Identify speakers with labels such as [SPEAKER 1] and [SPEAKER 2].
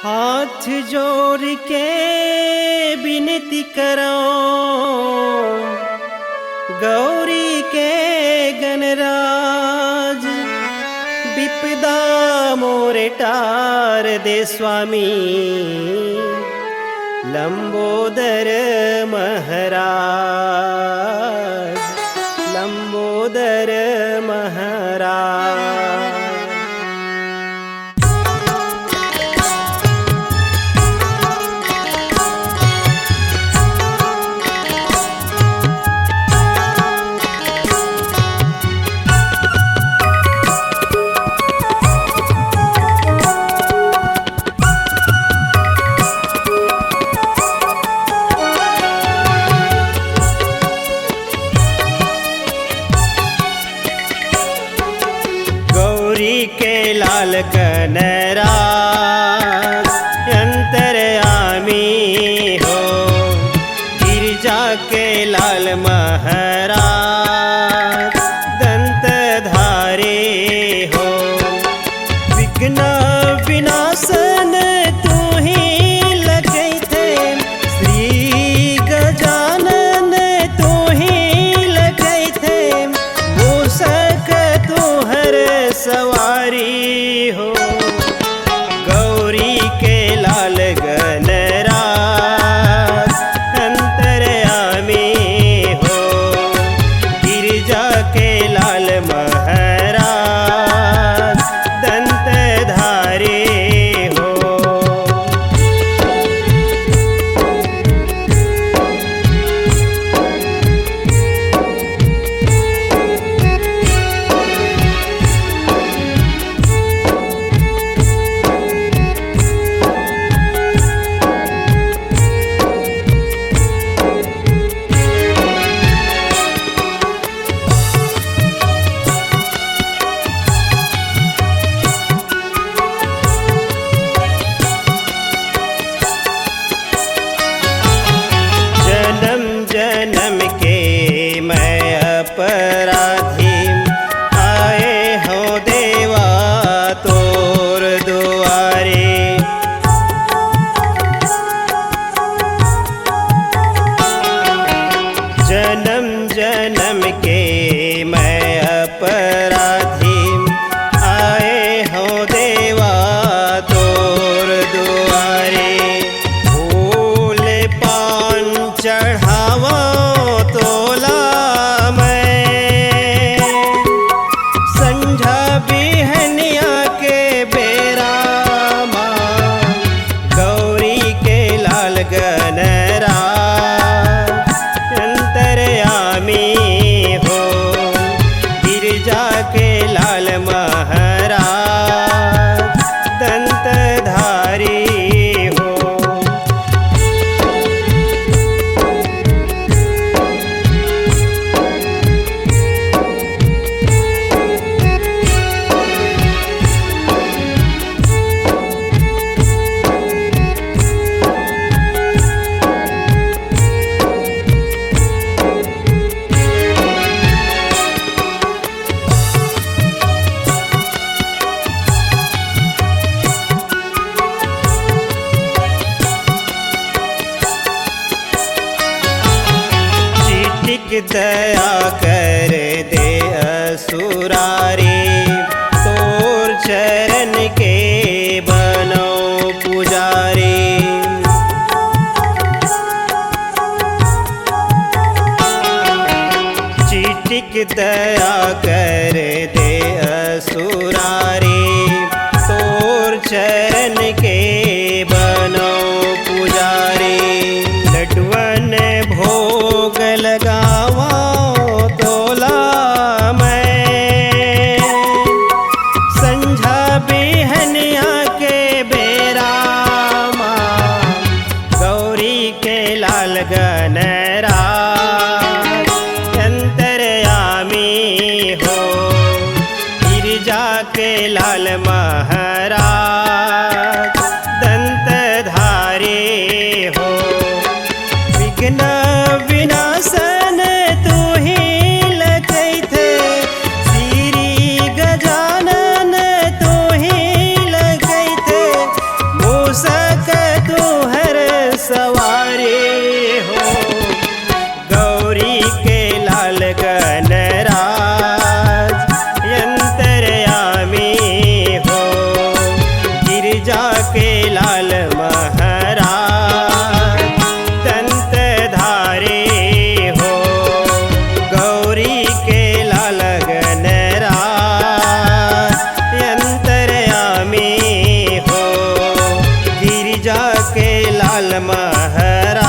[SPEAKER 1] हाथ जोड़ के विनती करो गौरी के गणराज, विपदा मोरे टार दे स्वामी लंबोदर महाराज, लंबोदर महाराज। के लाल गणराज अंतर्यामी हो, गिरजा के लाल महाराज दंतधारे हो, विघ्न विनाशन तू ही लगे थे, श्री गजानन तू ही लगे थे, मूषक तू हर सवारी हो, गौरी के लाल गणराज अंतर्यामी हो, गिरजा के लाल महाराज दंतधारी हो। जन्म के मैं अपराधी, आए हो देवा तोर दुआरे, जन्म जन्म के मैं अपराधी, आए हो देवा तोर दुआरे, फूल पान चढ़ावा तोला मैं, संझा बिहनिया के बेरा माँ, गौरी के लाल गणराज अंतर्यामी हो, गिरजा के लाल महाराज दंतधारी हो। दया कर दे असुरारी, तोर चरण के बनो पुजारी, चिटिक दया कर दे असुरारी, तोर चरण के बनो पुजारी, लड्डुअन भोग लगावा तोला मैं, संझा बिहनिया के बेरा माँ, गौरी के लाल गणराज अंतर्यामी हो, गिरजा के लाल महाराज लाल महरा